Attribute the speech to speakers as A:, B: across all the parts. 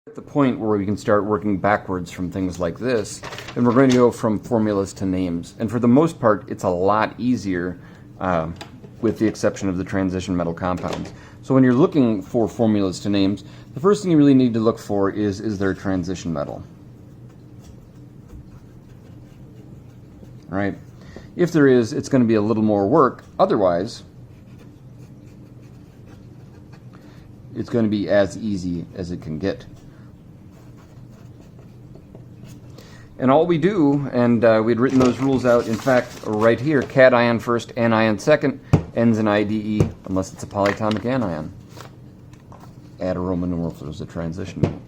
A: At the point where we can start working backwards from things like this, and we're going to go from formulas to names. And for the most part, it's a lot easier with the exception of the transition metal compounds. So when you're looking for formulas to names, the first thing you really need to look for is there a transition metal? Right? If there is, it's going to be a little more work. Otherwise, it's going to be as easy as it can get. And all we do, and we'd written those rules out, in fact, right here, cation first, anion second, ends in IDE, unless it's a polyatomic anion. Add a Roman numeral if there's a transition.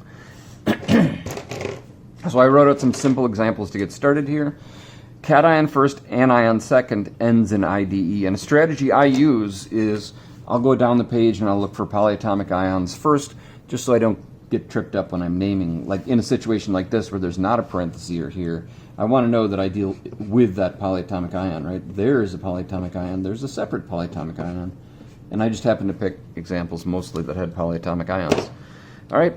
A: So I wrote out some simple examples to get started here. Cation first, anion second, ends in IDE. And a strategy I use is I'll go down the page and I'll look for polyatomic ions first, just so I don't get tripped up when I'm naming. Like in a situation like this where there's not a parenthesis or here, I want to know that I deal with that polyatomic ion, right? There's a polyatomic ion, there's a separate polyatomic ion, and I just happen to pick examples mostly that had polyatomic ions. All right,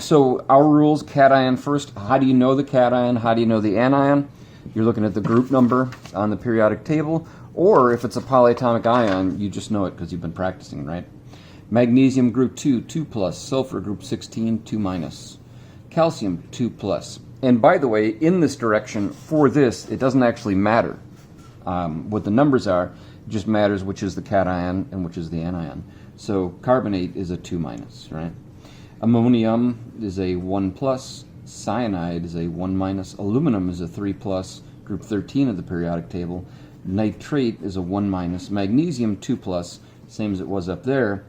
A: so our rules, cation first. How do you know the cation? How do you know the anion? You're looking at the group number on the periodic table, or if it's a polyatomic ion, you just know it because you've been practicing, right? Magnesium group 2, 2 plus. Sulfur group 16, 2 minus. Calcium 2 plus. And by the way, in this direction, for this, it doesn't actually matter what the numbers are. It just matters which is the cation and which is the anion. So carbonate is a 2 minus, right? Ammonium is a 1 plus. Cyanide is a 1 minus. Aluminum is a 3 plus. Group 13 of the periodic table. Nitrate is a 1 minus. Magnesium 2 plus, same as it was up there.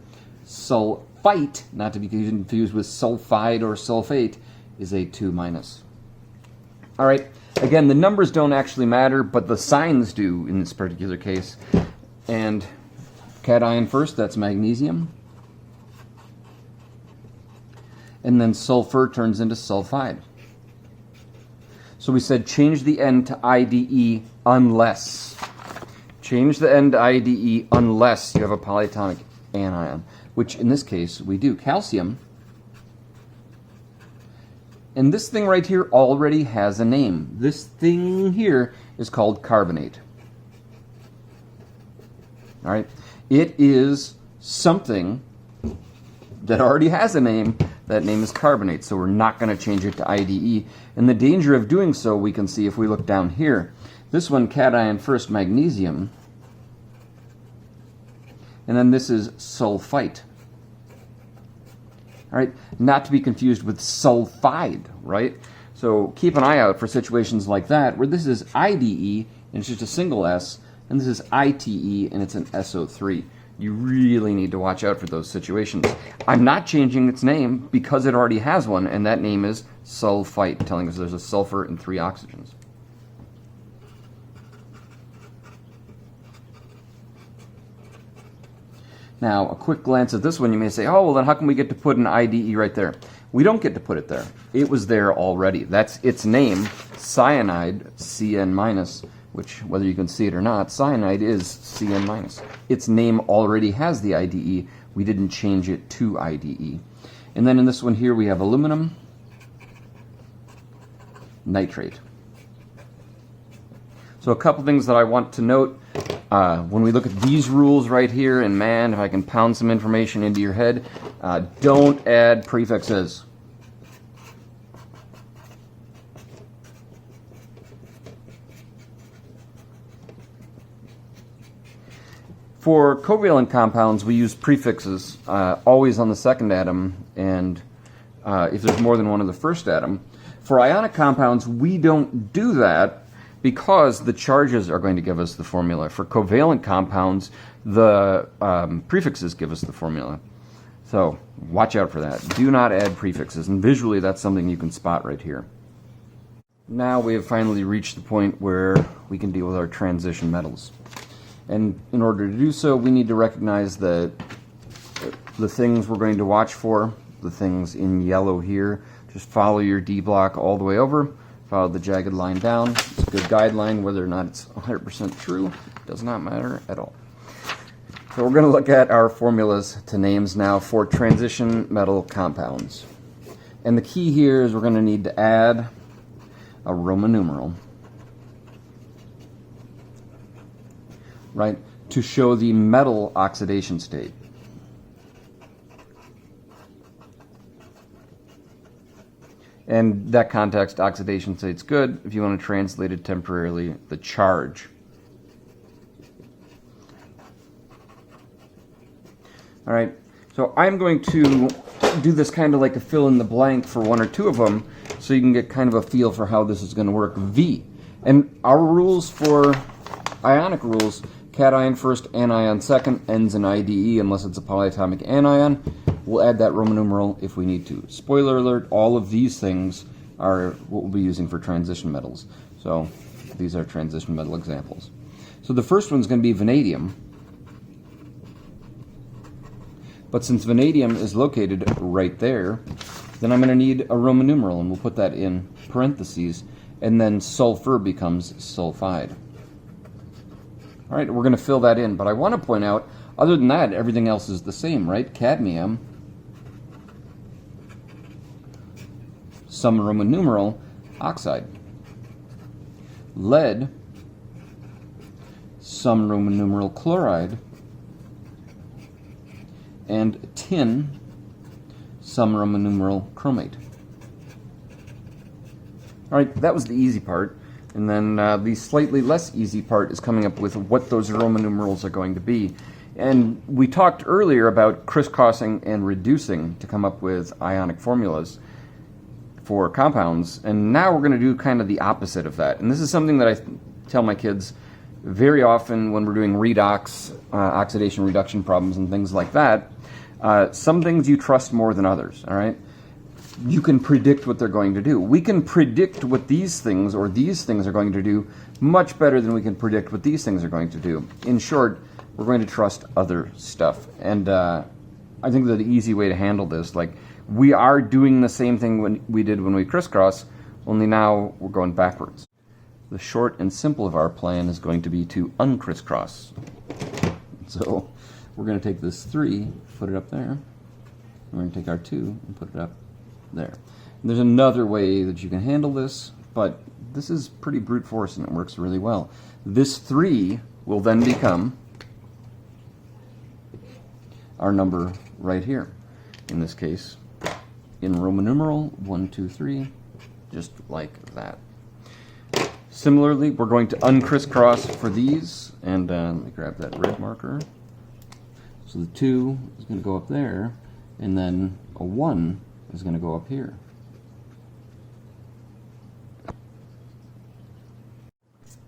A: Sulfite, not to be confused with sulfide or sulfate, is a 2 minus. All right, again, the numbers don't actually matter, but the signs do in this particular case. And cation first, that's magnesium. And then sulfur turns into sulfide. So we said change the N to IDE unless. Change the N to IDE unless you have a polyatomic anion, which in this case we do. Calcium, and this thing right here already has a name. This thing here is called carbonate. All right, it is something that already has a name. That name is carbonate, so we're not going to change it to IDE. And the danger of doing so, we can see if we look down here. This one, cation first, magnesium. And then this is sulfite. All right, not to be confused with sulfide, right? So keep an eye out for situations like that where this is IDE and it's just a single S, and this is ITE and it's an SO3. You really need to watch out for those situations. I'm not changing its name because it already has one, and that name is sulfite, telling us there's a sulfur and 3 oxygens. Now, a quick glance at this one, you may say, oh, well, then how can we get to put an IDE right there? We don't get to put it there. It was there already. That's its name, cyanide, Cn-, which, whether you can see it or not, cyanide is Cn-. Its name already has the IDE. We didn't change it to IDE. And then in this one here, we have aluminum, nitrate. So a couple things that I want to note. When we look at these rules right here, and man, if I can pound some information into your head, don't add prefixes. For covalent compounds, we use prefixes always on the second atom, and if there's more than one of the first atom. For ionic compounds, we don't do that because the charges are going to give us the formula. For covalent compounds, the prefixes give us the formula. So watch out for that. Do not add prefixes, and visually that's something you can spot right here. Now we have finally reached the point where we can deal with our transition metals. And in order to do so, we need to recognize that the things we're going to watch for, the things in yellow here, just follow your D block all the way over, follow the jagged line down. It's a good guideline. Whether or not it's 100% true does not matter at all. So we're going to look at our formulas to names now for transition metal compounds. And the key here is we're going to need to add a Roman numeral, right, to show the metal oxidation state. And that context, oxidation state's good. If you want to translate it temporarily, the charge. All right, so I'm going to do this kind of like a fill in the blank for one or two of them so you can get kind of a feel for how this is going to work. V. And our rules for ionic rules, cation first, anion second, ends in IDE unless it's a polyatomic anion. We'll add that Roman numeral if we need to. Spoiler alert, all of these things are what we'll be using for transition metals. So these are transition metal examples. So the first one's going to be vanadium. But since vanadium is located right there, then I'm going to need a Roman numeral, and we'll put that in parentheses, and then sulfur becomes sulfide. All right, we're going to fill that in, but I want to point out, other than that, everything else is the same, right? Cadmium, some Roman numeral, oxide. Lead, some Roman numeral, chloride. And tin, some Roman numeral, chromate. All right, that was the easy part. And then the slightly less easy part is coming up with what those Roman numerals are going to be. And we talked earlier about crisscrossing and reducing to come up with ionic formulas for compounds. And now we're going to do kind of the opposite of that. And this is something that I tell my kids very often when we're doing redox, oxidation reduction problems and things like that. Some things you trust more than others, all right? You can predict what they're going to do. We can predict what these things or these things are going to do much better than we can predict what these things are going to do. In short, we're going to trust other stuff. And I think that the easy way to handle this, like, we are doing the same thing when we did when we crisscross, only now we're going backwards. The short and simple of our plan is going to be to uncrisscross. So we're going to take this 3, put it up there. And we're going to take our 2 and put it up there. And there's another way that you can handle this, but this is pretty brute force and it works really well. This 3 will then become our number right here. In this case, in Roman numeral, 1, 2, 3, just like that. Similarly, we're going to uncrisscross for these, and let me grab that red marker. So the 2 is going to go up there, and then a 1 is going to go up here.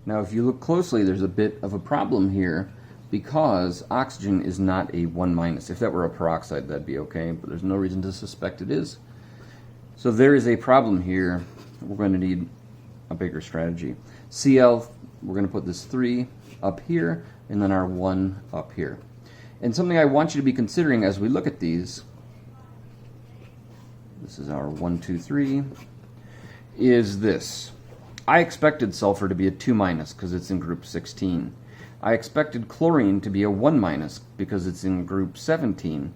A: Now, if you look closely, there's a bit of a problem here because oxygen is not a 1-. If that were a peroxide, that'd be okay, but there's no reason to suspect it is. So there is a problem here. We're going to need a bigger strategy. Cl, we're going to put this 3 up here, and then our 1 up here. And something I want you to be considering as we look at these, this is our 1, 2, 3, is this. I expected sulfur to be a 2- because it's in group 16. I expected chlorine to be a 1- because it's in group 17.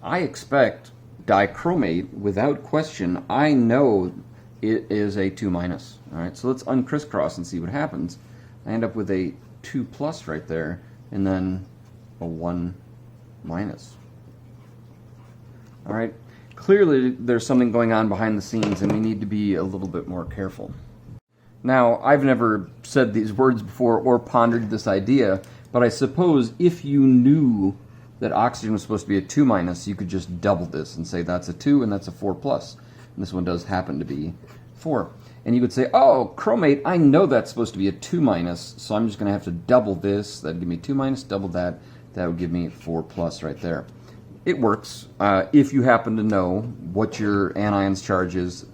A: I expect dichromate, without question, I know it is a 2-. All right, so let's uncrisscross and see what happens. I end up with a 2+ right there, and then a 1-. All right, clearly there's something going on behind the scenes, and we need to be a little bit more careful. Now, I've never said these words before or pondered this idea, but I suppose if you knew that oxygen was supposed to be a 2-, you could just double this and say that's a 2 and that's a 4+. And this one does happen to be 4. And you would say, oh, chromate, I know that's supposed to be a 2-, so I'm just going to have to double this. That'd give me 2-, double that. That would give me 4+ right there. It works if you happen to know what your anion's charge is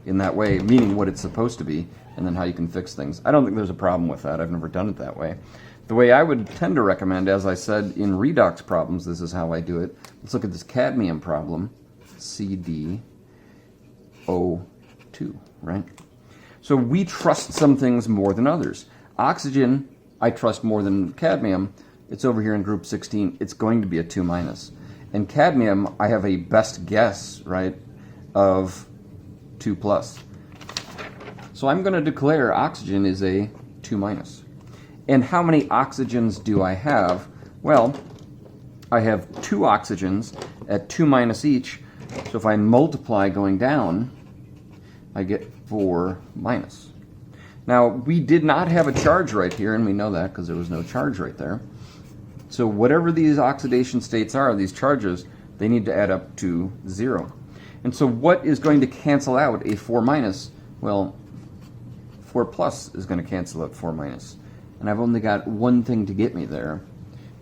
A: in that way, meaning what it's supposed to be, and then how you can fix things. I don't think there's a problem with that. I've never done it that way. The way I would tend to recommend, as I said, in redox problems, this is how I do it. Let's look at this cadmium problem, CdO2, right? So we trust some things more than others. Oxygen, I trust more than cadmium. It's over here in group 16. It's going to be a 2-. And cadmium, I have a best guess, right, of 2 plus. So I'm going to declare oxygen is a 2 minus. And how many oxygens do I have? Well, I have 2 oxygens at 2 minus each. So if I multiply going down, I get 4 minus. Now, we did not have a charge right here, and we know that because there was no charge right there. So whatever these oxidation states are, these charges, they need to add up to 0. And so what is going to cancel out a 4 minus? Well, 4 plus is going to cancel out 4 minus. And I've only got one thing to get me there.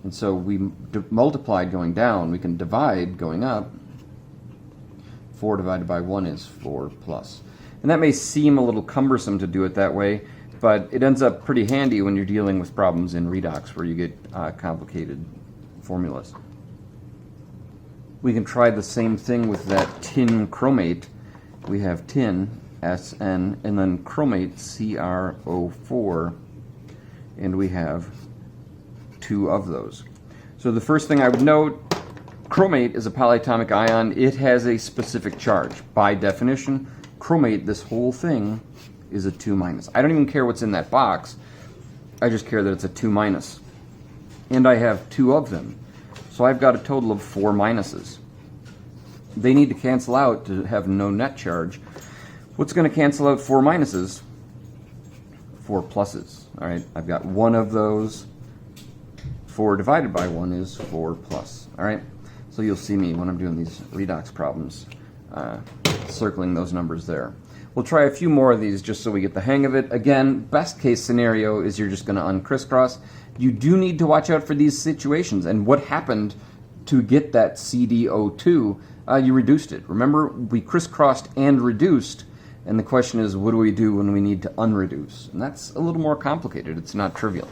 A: And so we multiplied going down. We can divide going up. 4 divided by 1 is 4 plus. And that may seem a little cumbersome to do it that way, but it ends up pretty handy when you're dealing with problems in redox where you get complicated formulas. We can try the same thing with that tin chromate. We have tin, SN, and then chromate, CrO4, and we have 2 of those. So the first thing I would note, chromate is a polyatomic ion. It has a specific charge. By definition, chromate, this whole thing, is a 2 minus. I don't even care what's in that box. I just care that it's a 2 minus. And I have 2 of them. So I've got a total of 4 minuses. They need to cancel out to have no net charge. What's going to cancel out 4 minuses? 4 pluses. All right, I've got 1 of those. 4 divided by 1 is 4 plus. All right, so you'll see me when I'm doing these redox problems circling those numbers there. We'll try a few more of these just so we get the hang of it. Again, best case scenario is you're just going to uncrisscross. You do need to watch out for these situations. And what happened to get that CdO2? You reduced it. Remember, we crisscrossed and reduced. And the question is, what do we do when we need to unreduce? And that's a little more complicated. It's not trivial.